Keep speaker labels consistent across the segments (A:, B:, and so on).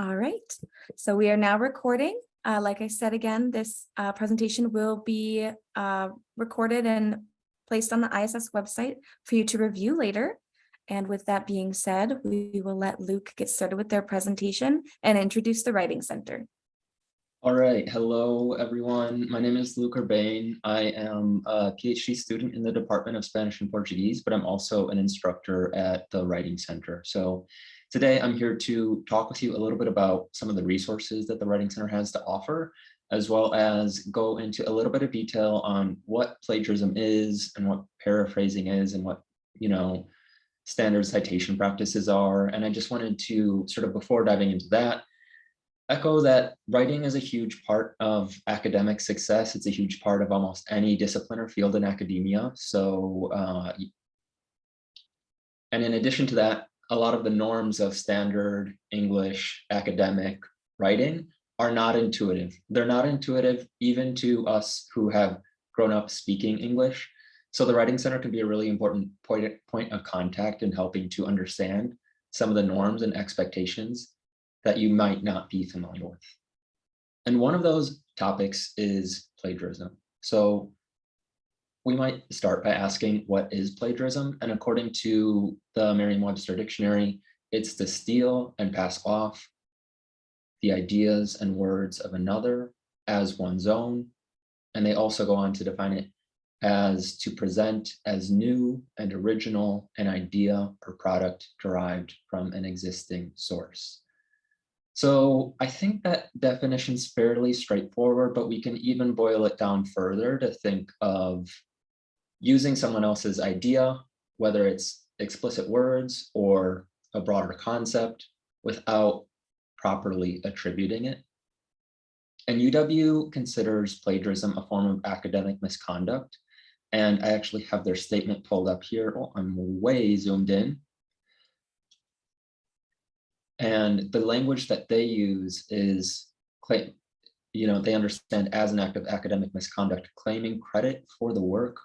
A: All right, so we are now recording. Like I said again, this presentation will be recorded and placed on the ISS website for you to review later. And with that being said, we will let Luke get started with their presentation and introduce the Writing Center.
B: All right, hello everyone. My name is Luke Urbane. I am a PhD student in the Department of Spanish and Portuguese, but I'm also an instructor at the Writing Center. So today I'm here to talk with you a little bit about some of the resources that the Writing Center has to offer, as well as go into a little bit of detail on what plagiarism is and what paraphrasing is and what, standard citation practices are. And I just wanted to sort of, before diving into that, echo that writing is a huge part of academic success. It's a huge part of almost any discipline or field in academia. So, and in addition to that, a lot of the norms of standard English academic writing are not intuitive. They're not intuitive even to us who have grown up speaking English. So the Writing Center can be a really important point of contact in helping to understand some of the norms and expectations that you might not be familiar with. And one of those topics is plagiarism. So we might start by asking, what is plagiarism? And according to the Merriam-Webster dictionary, it's to steal and pass off the ideas and words of another as one's own. And they also go on to define it as to present as new and original an idea or product derived from an existing source. So I think that definition is fairly straightforward, but we can even boil it down further to think of using someone else's idea, whether it's explicit words or a broader concept, without properly attributing it. And UW considers plagiarism a form of academic misconduct. And I actually have their statement pulled up here. Oh, I'm way zoomed in. And the language that they use is, they understand as an act of academic misconduct, claiming credit for the work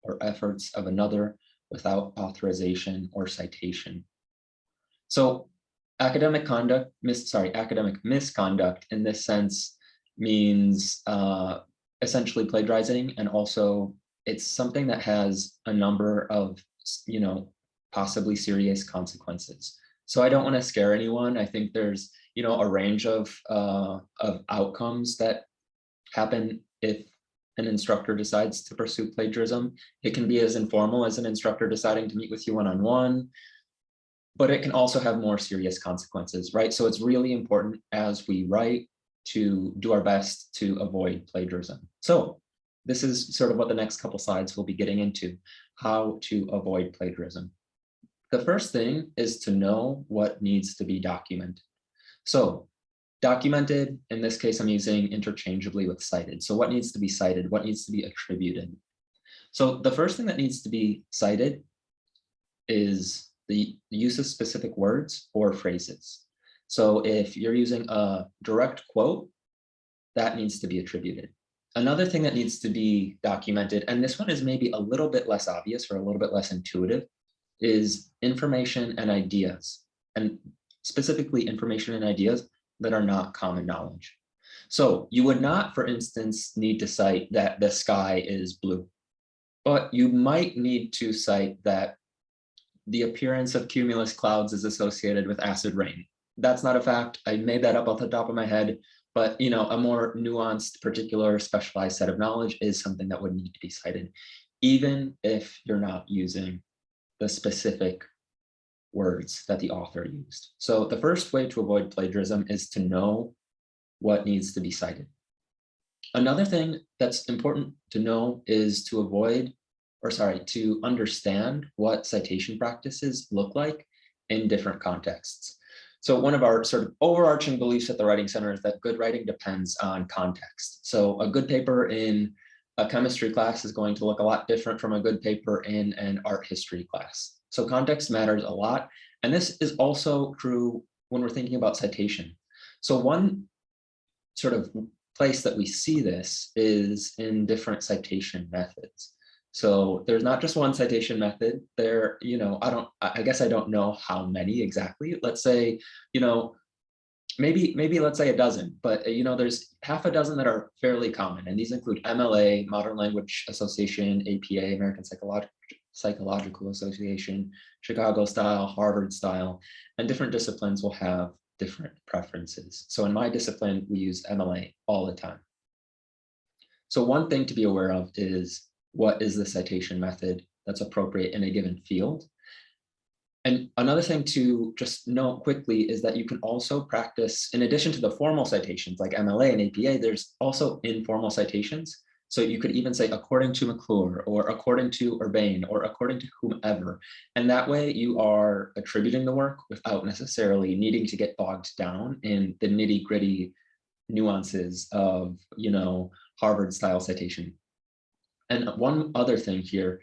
B: or efforts of another without authorization or citation. So academic misconduct in this sense means essentially plagiarizing, and also it's something that has a number of, possibly serious consequences. So I don't want to scare anyone. I think there's, a range of outcomes that happen if an instructor decides to pursue plagiarism. It can be as informal as an instructor deciding to meet with you one-on-one, but it can also have more serious consequences, right? So it's really important as we write to do our best to avoid plagiarism. So this is sort of what the next couple slides will be getting into, how to avoid plagiarism. The first thing is to know what needs to be documented. So documented, in this case, I'm using interchangeably with cited. So what needs to be cited? What needs to be attributed? So the first thing that needs to be cited is the use of specific words or phrases. So if you're using a direct quote, that needs to be attributed. Another thing that needs to be documented, and this one is maybe a little bit less obvious or a little bit less intuitive, is information and ideas, and specifically information and ideas that are not common knowledge. So you would not, for instance, need to cite that the sky is blue, but you might need to cite that the appearance of cumulus clouds is associated with acid rain. That's not a fact. I made that up off the top of my head, but a more nuanced, particular, specialized set of knowledge is something that would need to be cited, even if you're not using the specific words that the author used. So the first way to avoid plagiarism is to know what needs to be cited. Another thing that's important to know is to understand what citation practices look like in different contexts. So one of our sort of overarching beliefs at the Writing Center is that good writing depends on context. So a good paper in a chemistry class is going to look a lot different from a good paper in an art history class. So context matters a lot. And this is also true when we're thinking about citation. So one sort of place that we see this is in different citation methods. So there's not just one citation method there, I guess I don't know how many exactly. Let's say, maybe let's say a dozen, but there's half a dozen that are fairly common, and these include MLA, Modern Language Association, APA, American Psychological Association, Chicago style, Harvard style, and different disciplines will have different preferences. So in my discipline, we use MLA all the time. So one thing to be aware of is, what is the citation method that's appropriate in a given field? And another thing to just note quickly is that you can also practice, in addition to the formal citations like MLA and APA, there's also informal citations. So you could even say, according to McClure, or according to Urbane, or according to whomever. And that way you are attributing the work without necessarily needing to get bogged down in the nitty gritty nuances of, Harvard style citation. And one other thing here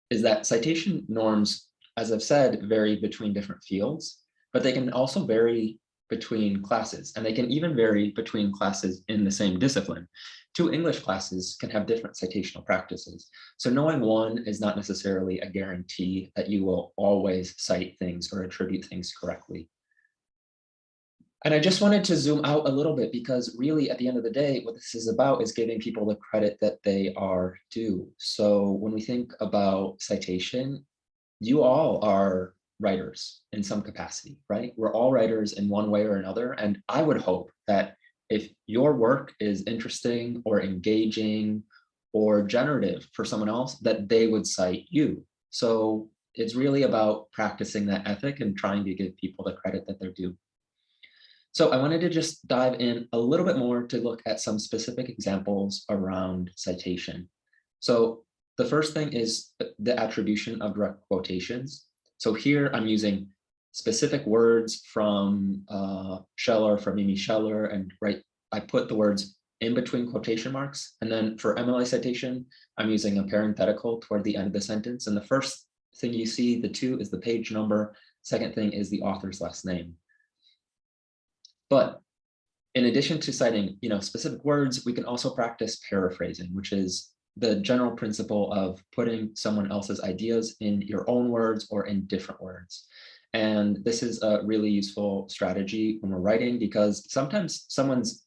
B: is that citation norms, as I've said, vary between different fields, but they can also vary between classes, and they can even vary between classes in the same discipline. Two English classes can have different citational practices. So knowing one is not necessarily a guarantee that you will always cite things or attribute things correctly. And I just wanted to zoom out a little bit, because really at the end of the day, what this is about is giving people the credit that they are due. So when we think about citation, you all are writers in some capacity, right? We're all writers in one way or another. And I would hope that if your work is interesting or engaging or generative for someone else, that they would cite you. So it's really about practicing that ethic and trying to give people the credit that they're due. So I wanted to just dive in a little bit more to look at some specific examples around citation. So the first thing is the attribution of direct quotations. So here I'm using specific words from Scheller, from Mimi Scheller, and I put the words in between quotation marks. And then for MLA citation, I'm using a parenthetical toward the end of the sentence. And the first thing you see, the 2, is the page number. Second thing is the author's last name. But in addition to citing, specific words, we can also practice paraphrasing, which is the general principle of putting someone else's ideas in your own words or in different words. And this is a really useful strategy when we're writing, because sometimes someone's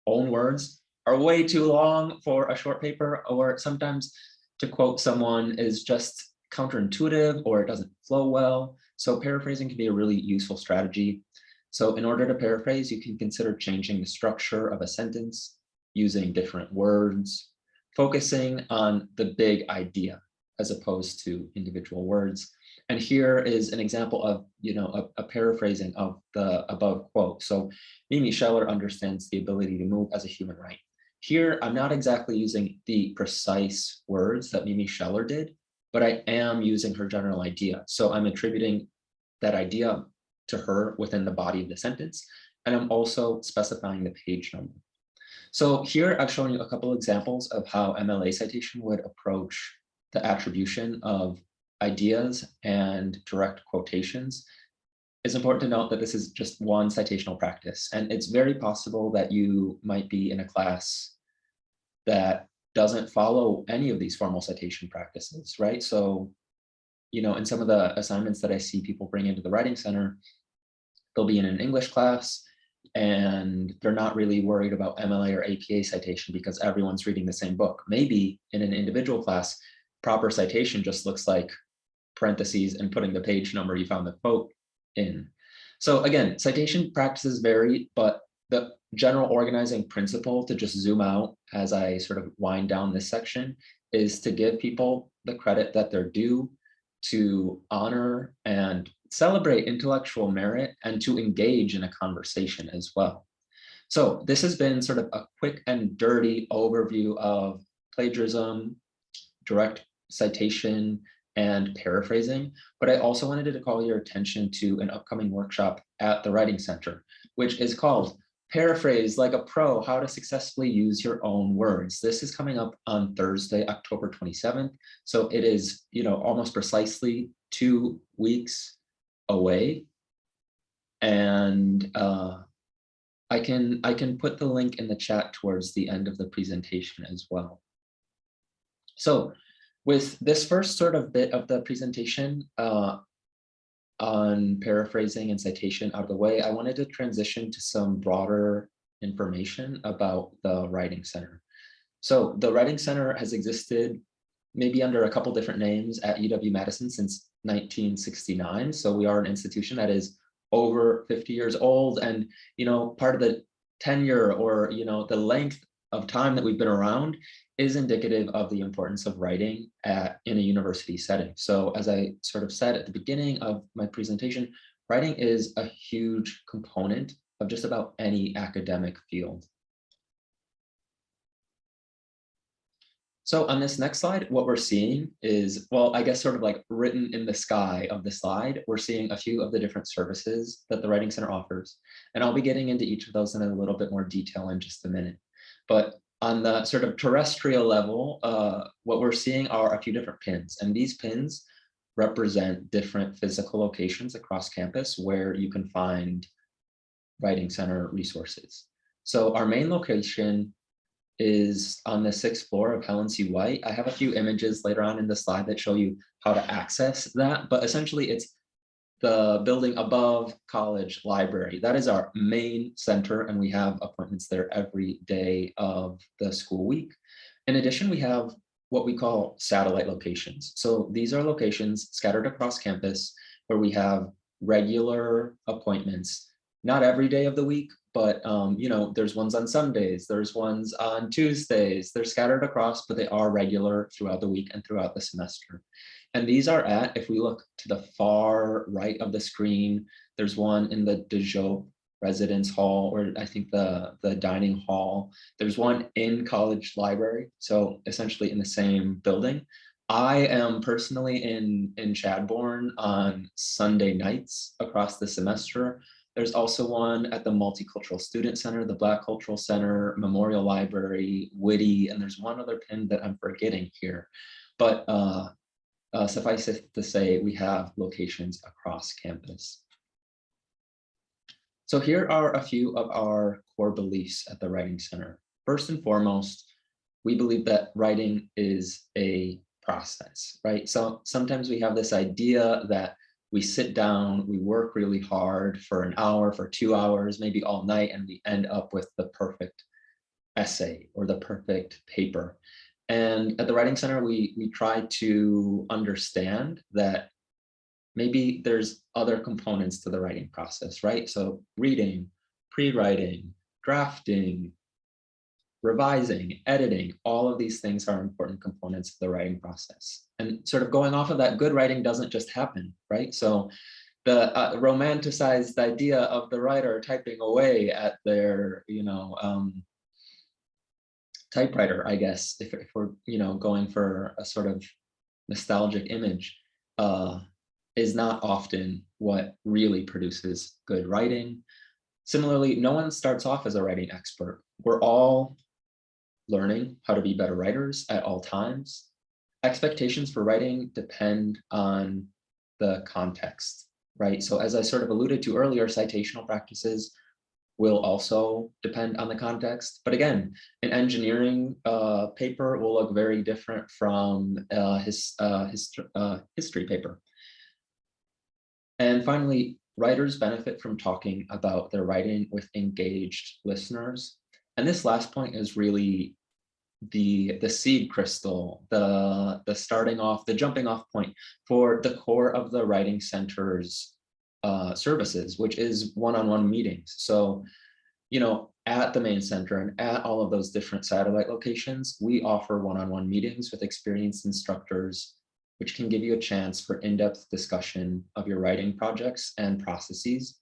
B: own words are way too long for a short paper, or sometimes to quote someone is just counterintuitive or it doesn't flow well. So paraphrasing can be a really useful strategy. So in order to paraphrase, you can consider changing the structure of a sentence, using different words, focusing on the big idea as opposed to individual words. And here is an example of, a paraphrasing of the above quote. So Mimi Scheller understands the ability to move as a human right. Here, I'm not exactly using the precise words that Mimi Scheller did, but I am using her general idea. So I'm attributing that idea to her within the body of the sentence. And I'm also specifying the page number. So here I've shown you a couple examples of how MLA citation would approach the attribution of ideas and direct quotations. It's important to note that this is just one citational practice, and it's very possible that you might be in a class that doesn't follow any of these formal citation practices, right? So, in some of the assignments that I see people bring into the Writing Center, they'll be in an English class and they're not really worried about MLA or APA citation because everyone's reading the same book. Maybe in an individual class, proper citation just looks like parentheses and putting the page number you found the quote in. So again, citation practices vary, but the general organizing principle, to just zoom out as I sort of wind down this section, is to give people the credit that they're due, to honor and celebrate intellectual merit, and to engage in a conversation as well. So this has been sort of a quick and dirty overview of plagiarism, direct citation, and paraphrasing, but I also wanted to call your attention to an upcoming workshop at the Writing Center, which is called Paraphrase Like a Pro, How to Successfully Use Your Own Words. This is coming up on Thursday, October 27th. So it is, almost precisely 2 weeks away. And I can put the link in the chat towards the end of the presentation as well. So with this first sort of bit of the presentation, on paraphrasing and citation out of the way, I wanted to transition to some broader information about the Writing Center. So the Writing Center has existed maybe under a couple different names at UW-Madison since 1969. So we are an institution that is over 50 years old, and part of the tenure, or the length of time that we've been around is indicative of the importance of writing in a university setting. So as I sort of said at the beginning of my presentation, writing is a huge component of just about any academic field. So on this next slide, what we're seeing is, well, I guess sort of like written in the sky of the slide, we're seeing a few of the different services that the Writing Center offers. And I'll be getting into each of those in a little bit more detail in just a minute. But on the sort of terrestrial level, what we're seeing are a few different pins. And these pins represent different physical locations across campus where you can find Writing Center resources. So our main location is on the 6th floor of Helen C. White. I have a few images later on in the slide that show you how to access that, but essentially it's the building above College Library. That is our main center, and we have appointments there every day of the school week. In addition, we have what we call satellite locations. So these are locations scattered across campus where we have regular appointments, not every day of the week, but there's ones on Sundays, there's ones on Tuesdays, they're scattered across, but they are regular throughout the week and throughout the semester. And these are at, if we look to the far right of the screen, there's one in the DeJope Residence Hall, or I think the dining hall. There's one in College Library, so essentially in the same building. I am personally in Chadbourne on Sunday nights across the semester. There's also one at the Multicultural Student Center, the Black Cultural Center, Memorial Library, Whitty, and there's one other pin that I'm forgetting here. But suffice it to say, we have locations across campus. So here are a few of our core beliefs at the Writing Center. First and foremost, we believe that writing is a process, right? So sometimes we have this idea that we sit down, we work really hard for an hour, for 2 hours, maybe all night, and we end up with the perfect essay or the perfect paper. And at the Writing Center, we try to understand that maybe there's other components to the writing process, right? So reading, pre-writing, drafting, revising, editing, all of these things are important components of the writing process. And sort of going off of that, good writing doesn't just happen, right? So the romanticized idea of the writer typing away at their, typewriter, I guess, if we're, going for a sort of nostalgic image, is not often what really produces good writing. Similarly, no one starts off as a writing expert. We're all learning how to be better writers at all times. Expectations for writing depend on the context, right? So as I sort of alluded to earlier, citational practices will also depend on the context. But again, an engineering paper will look very different from history paper. And finally, writers benefit from talking about their writing with engaged listeners. And this last point is really the seed crystal, the starting off, the jumping off point for the core of the Writing Center's services, which is one-on-one meetings. So, at the main center and at all of those different satellite locations, we offer one-on-one meetings with experienced instructors, which can give you a chance for in-depth discussion of your writing projects and processes.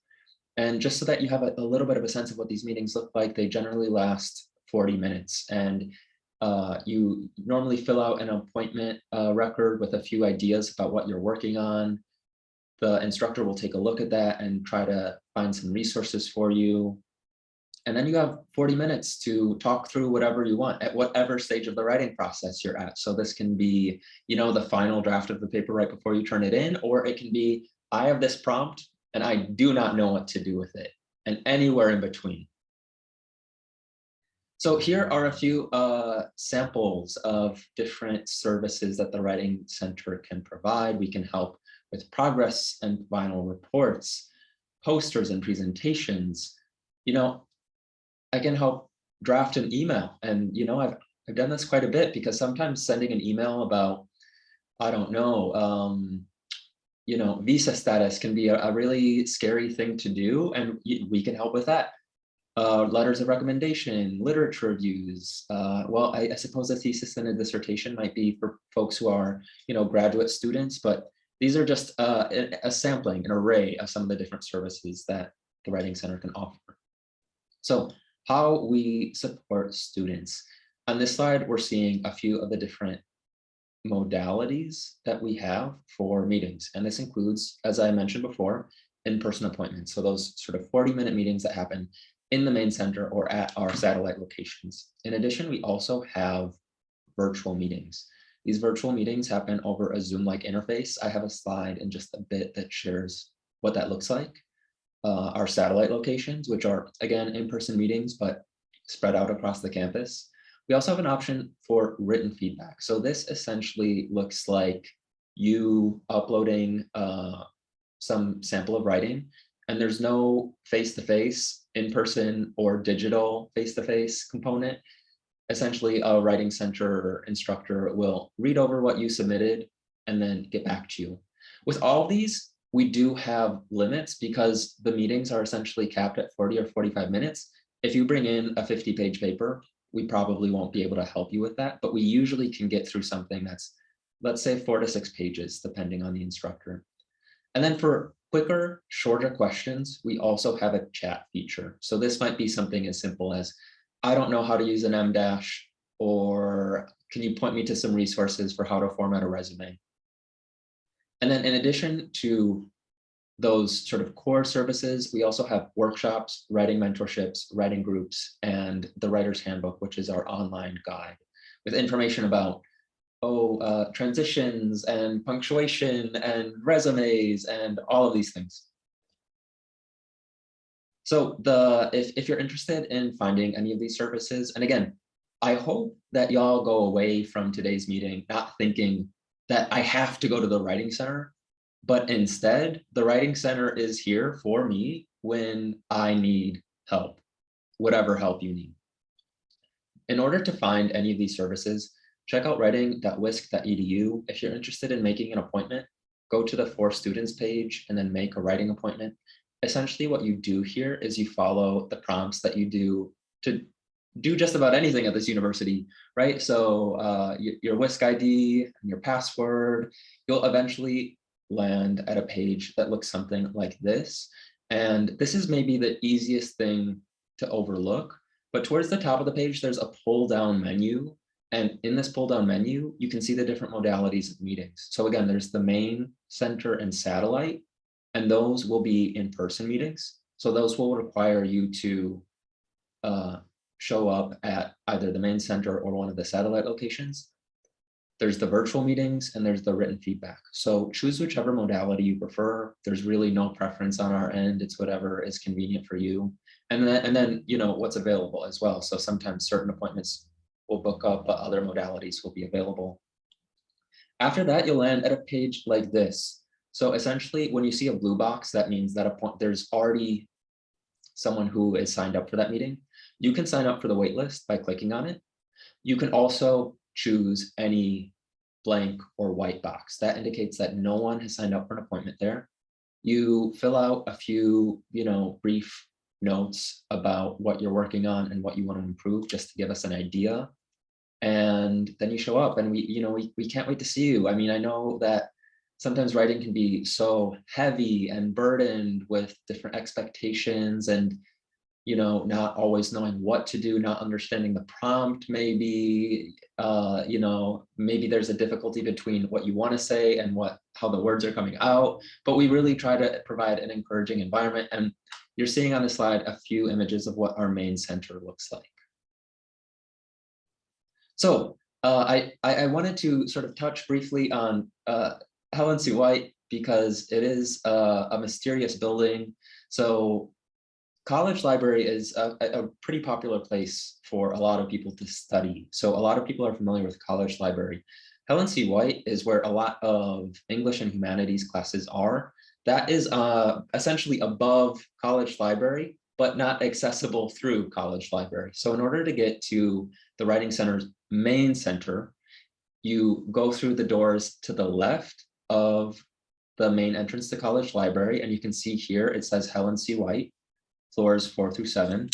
B: And just so that you have a little bit of a sense of what these meetings look like, they generally last 40 minutes. And you normally fill out an appointment record with a few ideas about what you're working on. The instructor will take a look at that and try to find some resources for you. And then you have 40 minutes to talk through whatever you want at whatever stage of the writing process you're at. So this can be, the final draft of the paper right before you turn it in, or it can be, I have this prompt and I do not know what to do with it, and anywhere in between. So here are a few samples of different services that the Writing Center can provide. We can help with progress and final reports, posters and presentations. I can help draft an email. And, I've done this quite a bit, because sometimes sending an email about, I don't know, visa status can be a really scary thing to do, and we can help with that. Letters of recommendation, literature reviews. Well, I suppose a thesis and a dissertation might be for folks who are, graduate students, but these are just a sampling, an array of some of the different services that the Writing Center can offer. So how we support students. On this slide, we're seeing a few of the different modalities that we have for meetings. And this includes, as I mentioned before, in-person appointments. So those sort of 40-minute meetings that happen in the main center or at our satellite locations. In addition, we also have virtual meetings. These virtual meetings happen over a Zoom-like interface. I have a slide in just a bit that shares what that looks like. Our satellite locations, which are, again, in-person meetings, but spread out across the campus. We also have an option for written feedback. So this essentially looks like you uploading some sample of writing, and there's no face-to-face, in-person, or digital face-to-face component. Essentially, a Writing Center instructor will read over what you submitted and then get back to you. With all of these, we do have limits, because the meetings are essentially capped at 40 or 45 minutes. If you bring in a 50-page paper, we probably won't be able to help you with that, but we usually can get through something that's, let's say, 4 to 6 pages, depending on the instructor. And then for quicker, shorter questions, we also have a chat feature. So this might be something as simple as, I don't know how to use an M-dash, or can you point me to some resources for how to format a resume? And then in addition to those sort of core services, we also have workshops, writing mentorships, writing groups, and the Writer's Handbook, which is our online guide with information about transitions and punctuation and resumes and all of these things. So if you're interested in finding any of these services, and again, I hope that y'all go away from today's meeting not thinking that I have to go to the Writing Center, but instead the Writing Center is here for me when I need help, whatever help you need. In order to find any of these services, check out writing.wisc.edu. If you're interested in making an appointment, go to the For Students page and then make a writing appointment. Essentially what you do here is you follow the prompts that you do to do just about anything at this university, right? So your WISC ID and your password, you'll eventually land at a page that looks something like this. And this is maybe the easiest thing to overlook, but towards the top of the page, there's a pull down menu. And in this pull down menu, you can see the different modalities of meetings. So again, there's the main, center, and satellite, and those will be in-person meetings. So those will require you to show up at either the main center or one of the satellite locations. There's the virtual meetings and there's the written feedback. So choose whichever modality you prefer. There's really no preference on our end. It's whatever is convenient for you. And then what's available as well. So sometimes certain appointments will book up, but other modalities will be available. After that, you'll land at a page like this. So essentially, when you see a blue box, that means that there's already someone who is signed up for that meeting. You can sign up for the wait list by clicking on it. You can also choose any blank or white box. That indicates that no one has signed up for an appointment there. You fill out a few, brief notes about what you're working on and what you want to improve, just to give us an idea. And then you show up and we can't wait to see you. I mean, I know that sometimes writing can be so heavy and burdened with different expectations and not always knowing what to do, not understanding the prompt, maybe, maybe there's a difficulty between what you want to say and how the words are coming out, but we really try to provide an encouraging environment. And you're seeing on the slide a few images of what our main center looks like. So I wanted to sort of touch briefly on Helen C. White, because it is a mysterious building. So college library is a pretty popular place for a lot of people to study. So a lot of people are familiar with college library. Helen C. White is where a lot of English and humanities classes are. That is essentially above College Library, but not accessible through College Library. So in order to get to the Writing Center's main center, you go through the doors to the left of the main entrance to College Library, and you can see here it says Helen C. White, floors 4 through 7.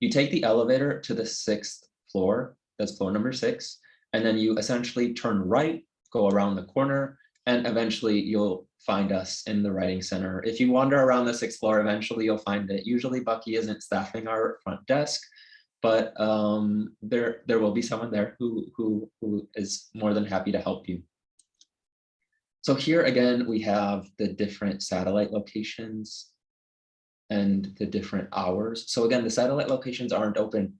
B: You take the elevator to the 6th floor, that's floor number 6, and then you essentially turn right, go around the corner, and eventually you'll find us in the Writing Center. If you wander around the 6th floor, eventually you'll find it. Usually Bucky isn't staffing our front desk, but there will be someone there who is more than happy to help you. So here again, we have the different satellite locations and the different hours. So again, the satellite locations aren't open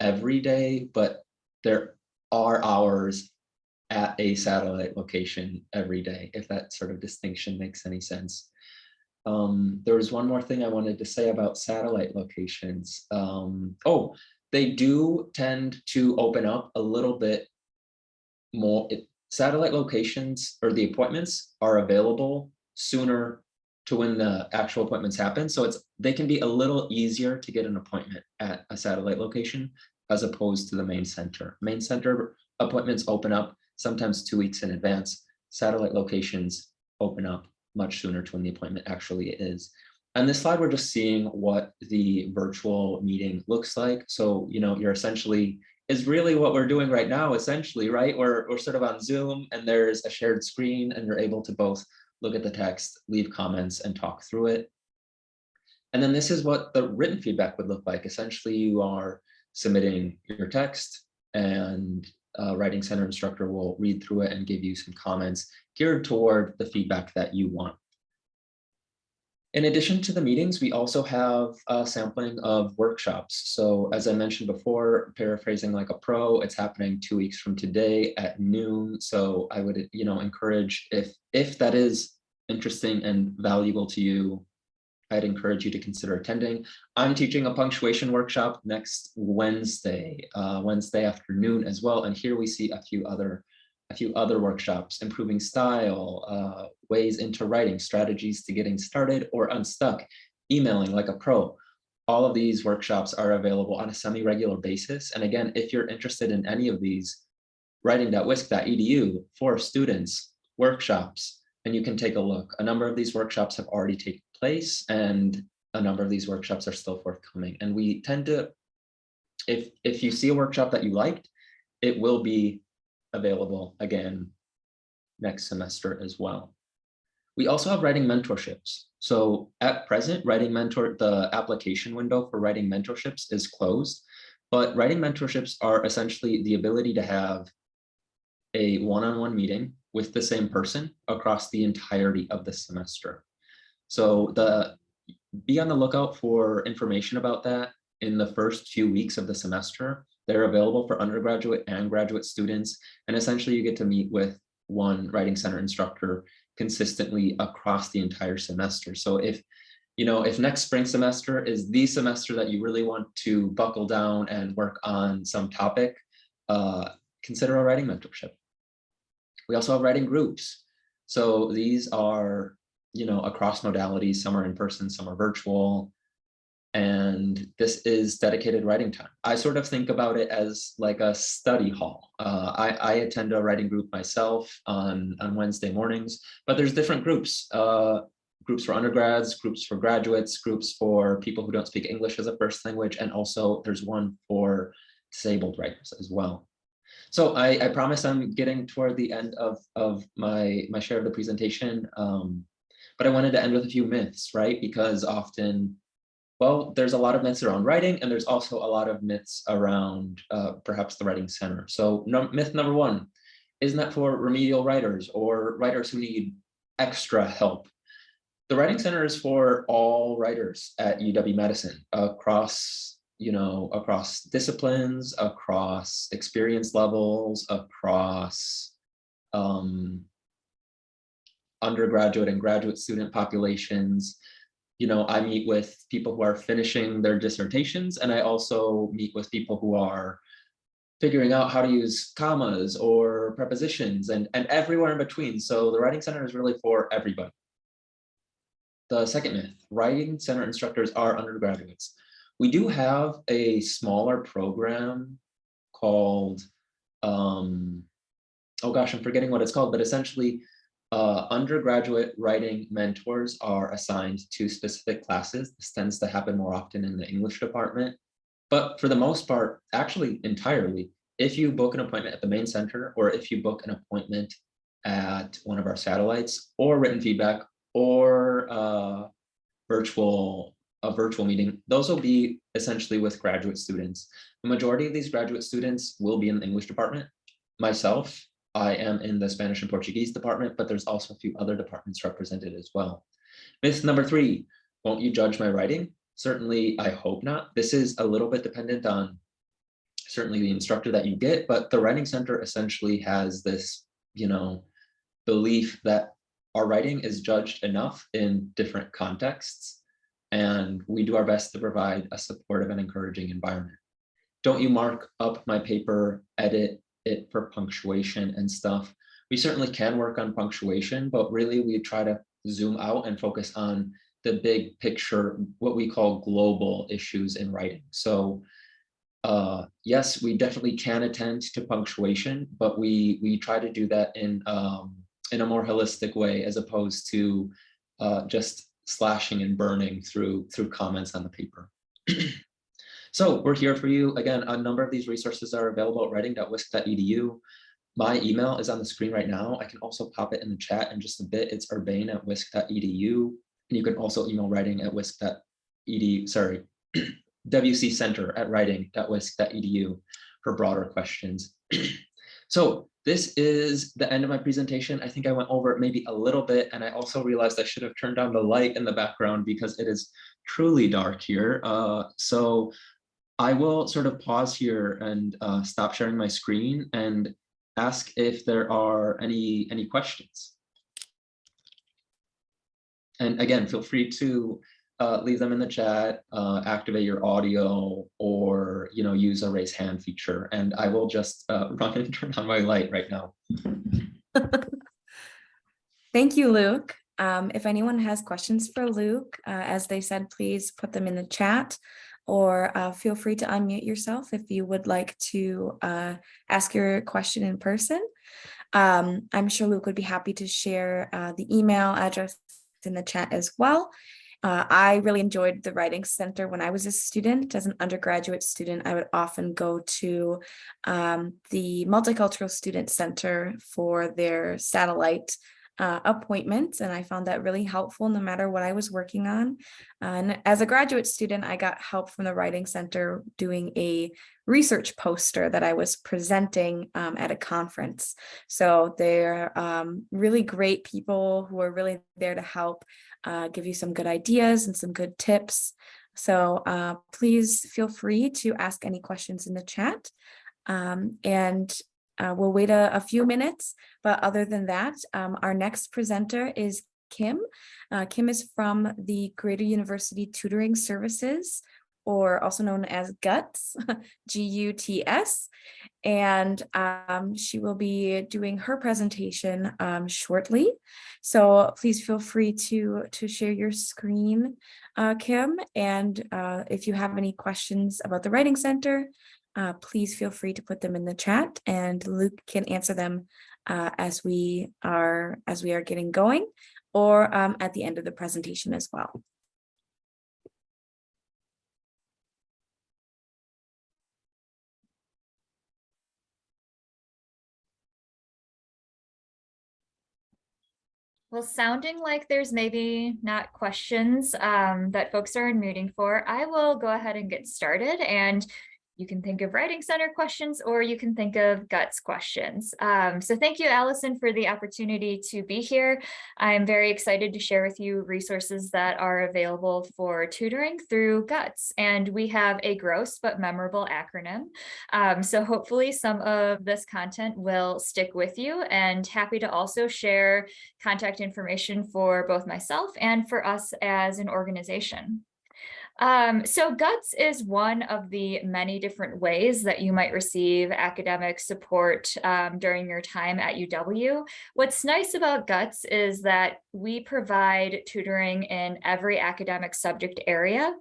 B: every day, but there are hours at a satellite location every day, if that sort of distinction makes any sense. There was one more thing I wanted to say about satellite locations. Oh, they do tend to open up a little bit more. Satellite locations or the appointments are available sooner to when the actual appointments happen. So they can be a little easier to get an appointment at a satellite location as opposed to the main center. Main center appointments open up sometimes 2 weeks in advance. Satellite locations open up much sooner to when the appointment actually is. On this slide, we're just seeing what the virtual meeting looks like. So, you're essentially is really what we're doing right now, essentially, right? We're sort of on Zoom and there's a shared screen and you're able to both look at the text, leave comments, and talk through it. And then this is what the written feedback would look like. Essentially, you are submitting your text and Writing Center instructor will read through it and give you some comments geared toward the feedback that you want. In addition to the meetings, we also have a sampling of workshops. So as I mentioned before, paraphrasing like a pro, it's happening 2 weeks from today at noon. So I would, encourage if that is interesting and valuable to you, I'd encourage you to consider attending. I'm teaching a punctuation workshop next Wednesday, Wednesday afternoon as well. And here we see a few other workshops: improving style, ways into writing, strategies to getting started or unstuck, emailing like a pro. All of these workshops are available on a semi-regular basis. And again, if you're interested in any of these, writing.wisc.edu for students workshops, and you can take a look. A number of these workshops have already taken place and a number of these workshops are still forthcoming. And we tend to, if you see a workshop that you liked, it will be available again next semester as well. We also have writing mentorships. So at present, the application window for writing mentorships is closed, but writing mentorships are essentially the ability to have a one-on-one meeting with the same person across the entirety of the semester. So be on the lookout for information about that in the first few weeks of the semester. They're available for undergraduate and graduate students. And essentially you get to meet with one Writing Center instructor consistently across the entire semester. So if next spring semester is the semester that you really want to buckle down and work on some topic, consider a writing mentorship. We also have writing groups. So these are, across modalities. Some are in person, some are virtual. And this is dedicated writing time. I sort of think about it as like a study hall. I attend a writing group myself on Wednesday mornings, but there's different groups. Groups for undergrads, groups for graduates, groups for people who don't speak English as a first language, and also there's one for disabled writers as well. So I promise I'm getting toward the end of my share of the presentation, but I wanted to end with a few myths, right? Because often, well, there's a lot of myths around writing, and there's also a lot of myths around perhaps the Writing Center. So myth number one, isn't that for remedial writers or writers who need extra help? The Writing Center is for all writers at UW-Madison across disciplines, across experience levels, across undergraduate and graduate student populations. I meet with people who are finishing their dissertations, and I also meet with people who are figuring out how to use commas or prepositions and everywhere in between. So the Writing Center is really for everybody. The second myth, Writing Center instructors are undergraduates. We do have a smaller program called, oh gosh, I'm forgetting what it's called, but essentially undergraduate writing mentors are assigned to specific classes. This tends to happen more often in the English department. But for the most part, actually entirely, if you book an appointment at the main center, or if you book an appointment at one of our satellites, or written feedback, or a virtual meeting, those will be essentially with graduate students. The majority of these graduate students will be in the English department. Myself, I am in the Spanish and Portuguese department, but there's also a few other departments represented as well. Myth number 3, won't you judge my writing? Certainly, I hope not. This is a little bit dependent on certainly the instructor that you get, but the Writing Center essentially has this, belief that our writing is judged enough in different contexts, and we do our best to provide a supportive and encouraging environment. Don't you mark up my paper, edit it for punctuation and stuff. We certainly can work on punctuation, but really we try to zoom out and focus on the big picture, what we call global issues in writing. So yes, we definitely can attend to punctuation, but we try to do that in a more holistic way, as opposed to just slashing and burning through comments on the paper. So we're here for you. Again, a number of these resources are available at writing.wisc.edu. My email is on the screen right now. I can also pop it in the chat in just a bit. It's urbane@wisc.edu. And you can also email writing at wisc.edu, sorry, wc center@writing.wisc.edu for broader questions. So this is the end of my presentation. I think I went over it maybe a little bit, and I also realized I should have turned down the light in the background because it is truly dark here. So I will sort of pause here and stop sharing my screen and ask if there are any questions. And again, feel free to leave them in the chat, activate your audio, or use a raise hand feature. And I will just run and turn on my light right now.
A: Thank you, Luke. If anyone has questions for Luke, as they said, please put them in the chat, or feel free to unmute yourself if you would like to ask your question in person. I'm sure Luke would be happy to share the email address in the chat as well. I really enjoyed the Writing Center when I was a student. As an undergraduate student, I would often go to the Multicultural Student Center for their satellite appointments, and I found that really helpful no matter what I was working on. And as a graduate student, I got help from the Writing Center doing a research poster that I was presenting at a conference. So they're really great people who are really there to help give you some good ideas and some good tips. So please feel free to ask any questions in the chat. We'll wait a few minutes, but other than that, our next presenter is Kim. Kim is from the Greater University Tutoring Services, or also known as GUTS, G-U-T-S, and she will be doing her presentation shortly. So please feel free to share your screen, Kim, and if you have any questions about the Writing Center, please feel free to put them in the chat, and Luke can answer them as we are getting going, or at the end of the presentation as well.
C: Well, sounding like there's maybe not questions that folks are unmuting for, I will go ahead and get started, and you can think of Writing Center questions, or you can think of GUTS questions. So thank you, Allison, for the opportunity to be here. I'm very excited to share with you resources that are available for tutoring through GUTS. And we have a gross but memorable acronym. So hopefully some of this content will stick with you, and happy to also share contact information for both myself and for us as an organization. So GUTS is one of the many different ways that you might receive academic support during your time at UW. What's nice about GUTS is that we provide tutoring in every academic subject area.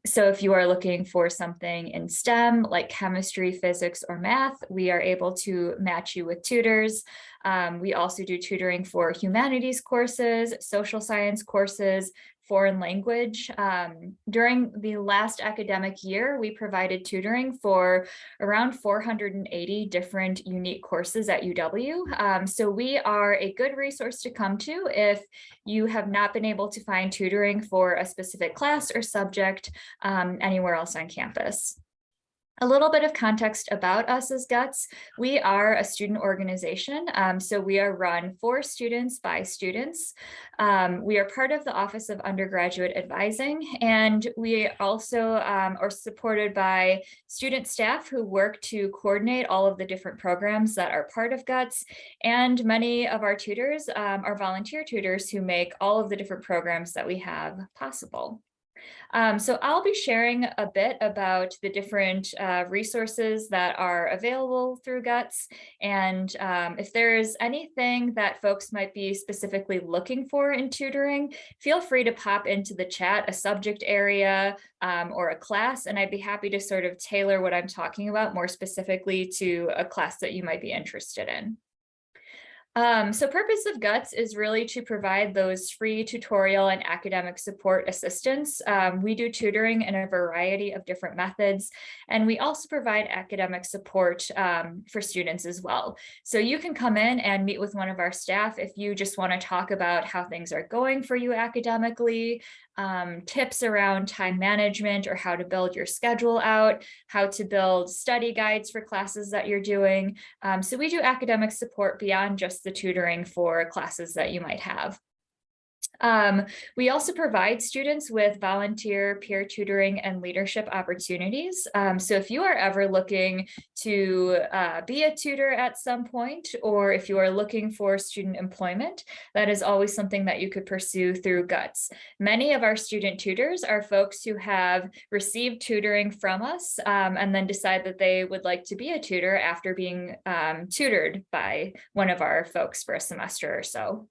C: So if you are looking for something in STEM like chemistry, physics, or math, we are able to match you with tutors. We also do tutoring for humanities courses, social science courses, foreign language. During the last academic year, we provided tutoring for around 480 different unique courses at UW. So we are a good resource to come to if you have not been able to find tutoring for a specific class or subject anywhere else on campus. A little bit of context about us as GUTS. We are a student organization, so we are run for students by students. We are part of the Office of Undergraduate Advising, and we also are supported by student staff who work to coordinate all of the different programs that are part of GUTS, and many of our tutors are volunteer tutors who make all of the different programs that we have possible. So I'll be sharing a bit about the different resources that are available through GUTS. And if there's anything that folks might be specifically looking for in tutoring, feel free to pop into the chat a subject area or a class, and I'd be happy to sort of tailor what I'm talking about more specifically to a class that you might be interested in. So purpose of GUTS is really to provide those free tutorial and academic support assistance. We do tutoring in a variety of different methods, and we also provide academic support for students as well. So you can come in and meet with one of our staff if you just want to talk about how things are going for you academically, tips around time management or how to build your schedule out, how to build study guides for classes that you're doing. So we do academic support beyond just the tutoring for classes that you might have. We also provide students with volunteer peer tutoring and leadership opportunities. So if you are ever looking to be a tutor at some point, or if you are looking for student employment, that is always something that you could pursue through GUTS. Many of our student tutors are folks who have received tutoring from us and then decide that they would like to be a tutor after being tutored by one of our folks for a semester or so.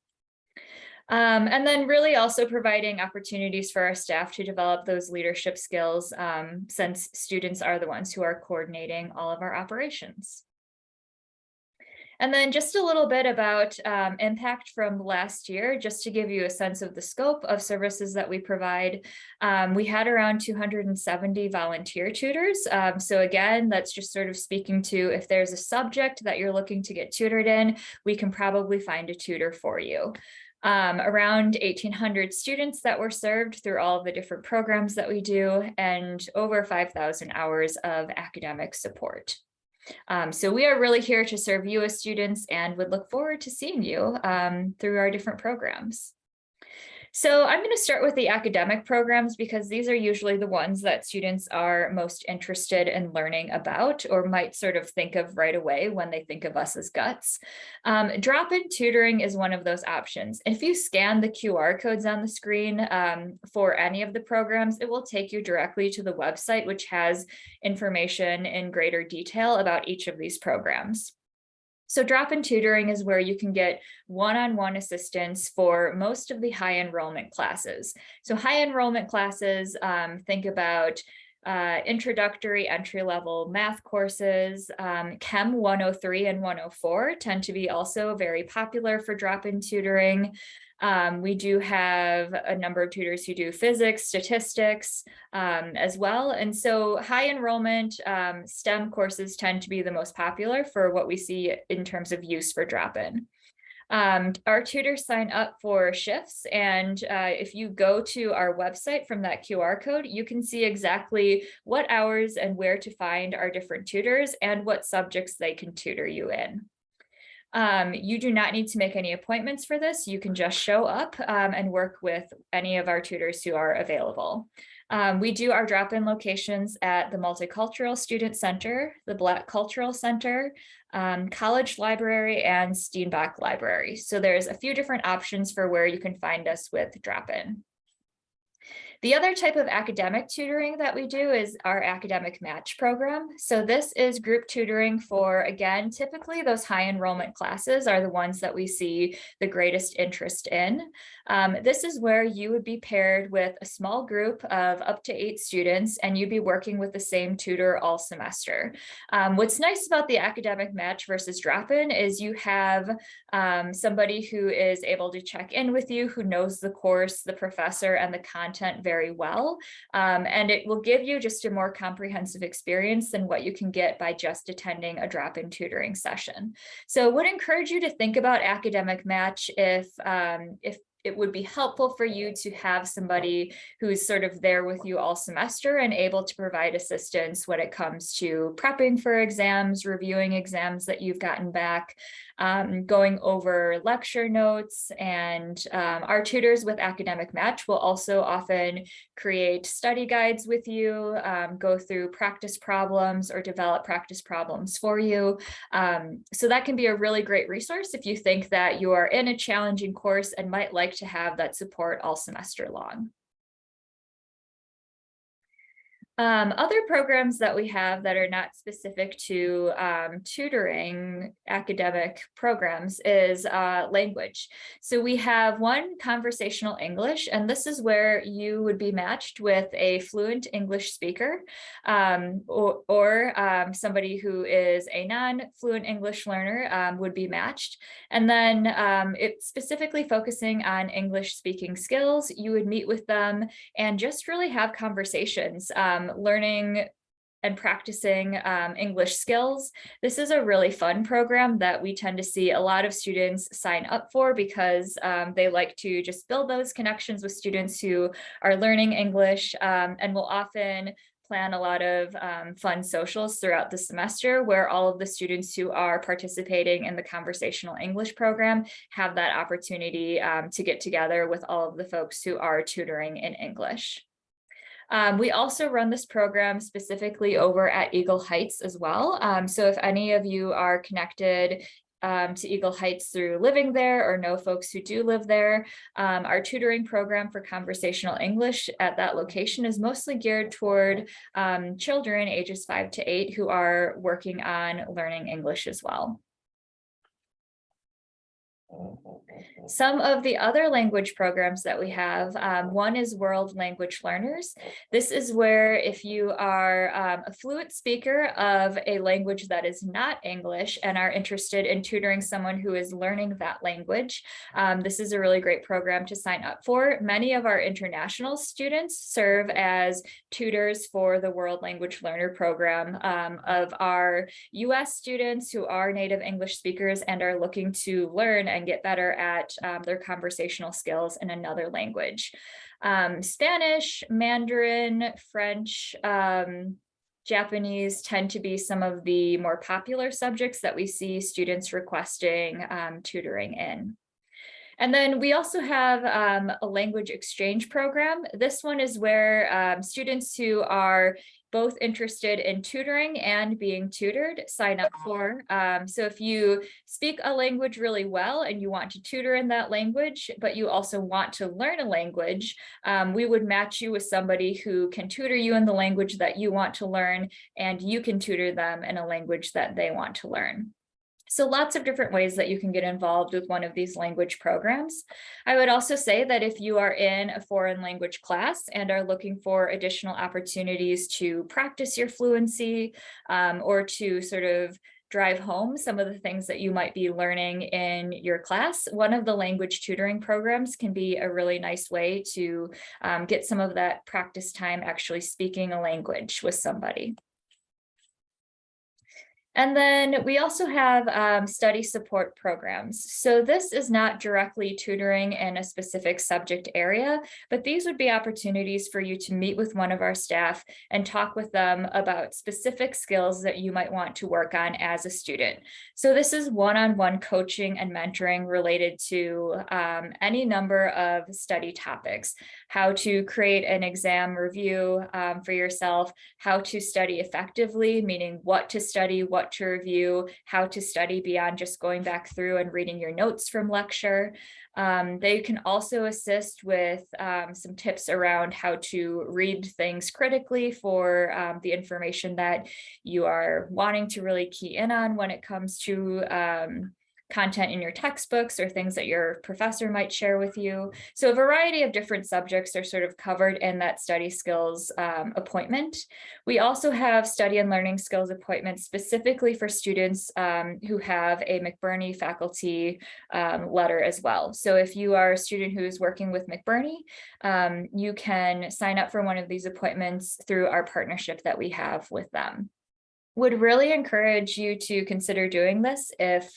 C: And then really also providing opportunities for our staff to develop those leadership skills since students are the ones who are coordinating all of our operations. And then just a little bit about impact from last year, just to give you a sense of the scope of services that we provide. We had around 270 volunteer tutors. So again, that's just sort of speaking to if there's a subject that you're looking to get tutored in, we can probably find a tutor for you. Around 1,800 students that were served through all of the different programs that we do, and over 5,000 hours of academic support. So we are really here to serve you as students and would look forward to seeing you through our different programs. So I'm going to start with the academic programs because these are usually the ones that students are most interested in learning about or might sort of think of right away when they think of us as GUTS. Drop-in tutoring is one of those options. If you scan the QR codes on the screen for any of the programs, it will take you directly to the website, which has information in greater detail about each of these programs. So drop-in tutoring is where you can get one-on-one assistance for most of the high enrollment classes. So high enrollment classes, think about introductory entry-level math courses. Chem 103 and 104 tend to be also very popular for drop-in tutoring. We do have a number of tutors who do physics, statistics as well. And so high enrollment STEM courses tend to be the most popular for what we see in terms of use for drop-in. Our tutors sign up for shifts, and if you go to our website from that QR code, you can see exactly what hours and where to find our different tutors and what subjects they can tutor you in. You do not need to make any appointments for this. You can just show up and work with any of our tutors who are available. We do our drop-in locations at the Multicultural Student Center, the Black Cultural Center, College Library, and Steenbach Library. So there's a few different options for where you can find us with drop-in. The other type of academic tutoring that we do is our academic match program. So this is group tutoring for, again, typically those high enrollment classes are the ones that we see the greatest interest in. This is where you would be paired with a small group of up to 8 students, and you'd be working with the same tutor all semester. What's nice about the academic match versus drop-in is you have somebody who is able to check in with you, who knows the course, the professor, and the content very well. And it will give you just a more comprehensive experience than what you can get by just attending a drop-in tutoring session. So I would encourage you to think about academic match if it would be helpful for you to have somebody who's sort of there with you all semester and able to provide assistance when it comes to prepping for exams, reviewing exams that you've gotten back, going over lecture notes. And our tutors with academic match will also often create study guides with you, go through practice problems or develop practice problems for you. So that can be a really great resource if you think that you are in a challenging course and might like to have that support all semester long. Other programs that we have that are not specific to tutoring academic programs is language. So we have one, conversational English, and this is where you would be matched with a fluent English speaker or somebody who is a non-fluent English learner would be matched. And then it's specifically focusing on English speaking skills. You would meet with them and just really have conversations. Learning and practicing English skills. This is a really fun program that we tend to see a lot of students sign up for because they like to just build those connections with students who are learning English, and will often plan a lot of fun socials throughout the semester where all of the students who are participating in the conversational English program have that opportunity to get together with all of the folks who are tutoring in English. We also run this program specifically over at Eagle Heights as well. So if any of you are connected to Eagle Heights through living there or know folks who do live there, our tutoring program for conversational English at that location is mostly geared toward children ages 5 to 8 who are working on learning English as well. Some of the other language programs that we have, one is World Language Learners. This is where if you are a fluent speaker of a language that is not English and are interested in tutoring someone who is learning that language, this is a really great program to sign up for. Many of our international students serve as tutors for the World Language Learner program of our US students who are native English speakers and are looking to learn and get better at their conversational skills in another language. Spanish, Mandarin, French, Japanese tend to be some of the more popular subjects that we see students requesting tutoring in. And then we also have a language exchange program. This one is where students who are both interested in tutoring and being tutored sign up for. So if you speak a language really well and you want to tutor in that language, but you also want to learn a language, we would match you with somebody who can tutor you in the language that you want to learn, and you can tutor them in a language that they want to learn. So lots of different ways that you can get involved with one of these language programs. I would also say that if you are in a foreign language class and are looking for additional opportunities to practice your fluency or to sort of drive home some of the things that you might be learning in your class, one of the language tutoring programs can be a really nice way to get some of that practice time actually speaking a language with somebody. And then we also have study support programs. So this is not directly tutoring in a specific subject area, but these would be opportunities for you to meet with one of our staff and talk with them about specific skills that you might want to work on as a student. So this is one-on-one coaching and mentoring related to any number of study topics: how to create an exam review for yourself, how to study effectively, meaning what to study, what what to review, how to study beyond just going back through and reading your notes from lecture. They can also assist with some tips around how to read things critically for the information that you are wanting to really key in on when it comes to content in your textbooks or things that your professor might share with you. So a variety of different subjects are sort of covered in that study skills appointment. We also have study and learning skills appointments specifically for students who have a McBurney faculty letter as well. So if you are a student who is working with McBurney, you can sign up for one of these appointments through our partnership that we have with them. Would really encourage you to consider doing this if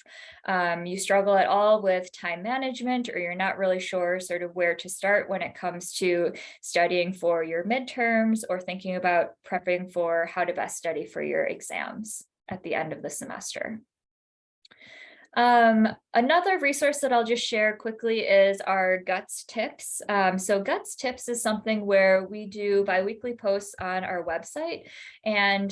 C: you struggle at all with time management, or you're not really sure sort of where to start when it comes to studying for your midterms or thinking about prepping for how to best study for your exams at the end of the semester. Another resource that I'll just share quickly is our Guts Tips. So Guts Tips is something where we do biweekly posts on our website, and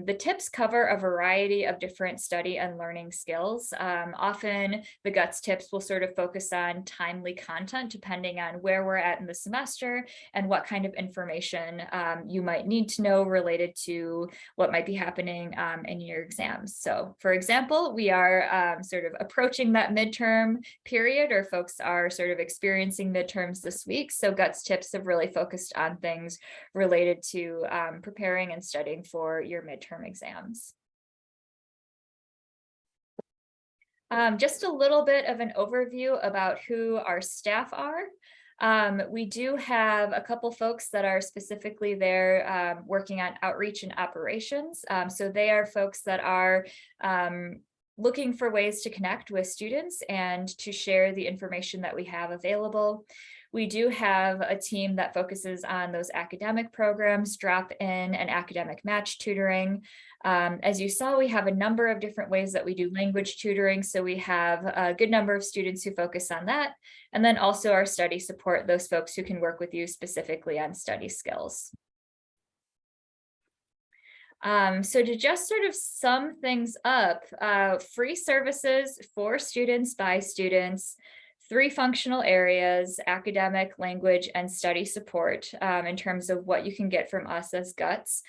C: the tips cover a variety of different study and learning skills. Often the Guts Tips will sort of focus on timely content depending on where we're at in the semester and what kind of information you might need to know related to what might be happening in your exams. So for example, we are sort of approaching that midterm period, or folks are sort of experiencing midterms this week. So Guts Tips have really focused on things related to preparing and studying for your midterm exams. Just a little bit of an overview about who our staff are. We do have a couple folks that are specifically there working on outreach and operations. So they are folks that are looking for ways to connect with students and to share the information that we have available. We do have a team that focuses on those academic programs, drop-in and academic match tutoring. As you saw, we have a number of different ways that we do language tutoring. So we have a good number of students who focus on that. And then also our study support, those folks who can work with you specifically on study skills. So to just sort of sum things up, free services for students by students, 3 functional areas: academic, language, and study support in terms of what you can get from us as Guts.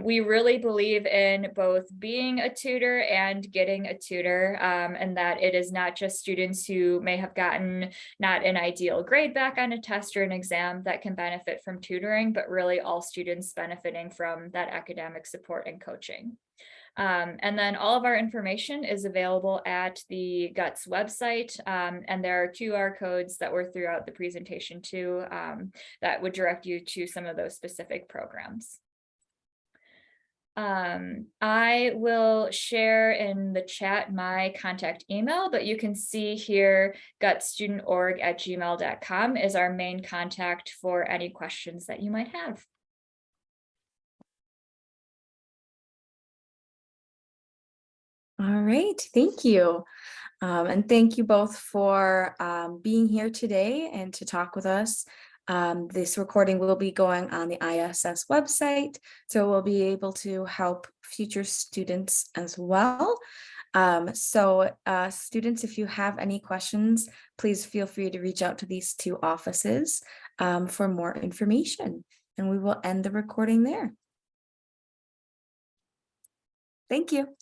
C: We really believe in both being a tutor and getting a tutor, and that it is not just students who may have gotten not an ideal grade back on a test or an exam that can benefit from tutoring, but really all students benefiting from that academic support and coaching. And then all of our information is available at the Guts website, and there are QR codes that were throughout the presentation too, that would direct you to some of those specific programs. I will share in the chat my contact email, but you can see here gutstudentorg@gmail.com is our main contact for any questions that you might have.
A: All right, thank you. And thank you both for being here today and to talk with us. This recording will be going on the ISS website, so we'll be able to help future students as well. Students, if you have any questions, please feel free to reach out to these 2 offices for more information, and we will end the recording there. Thank you.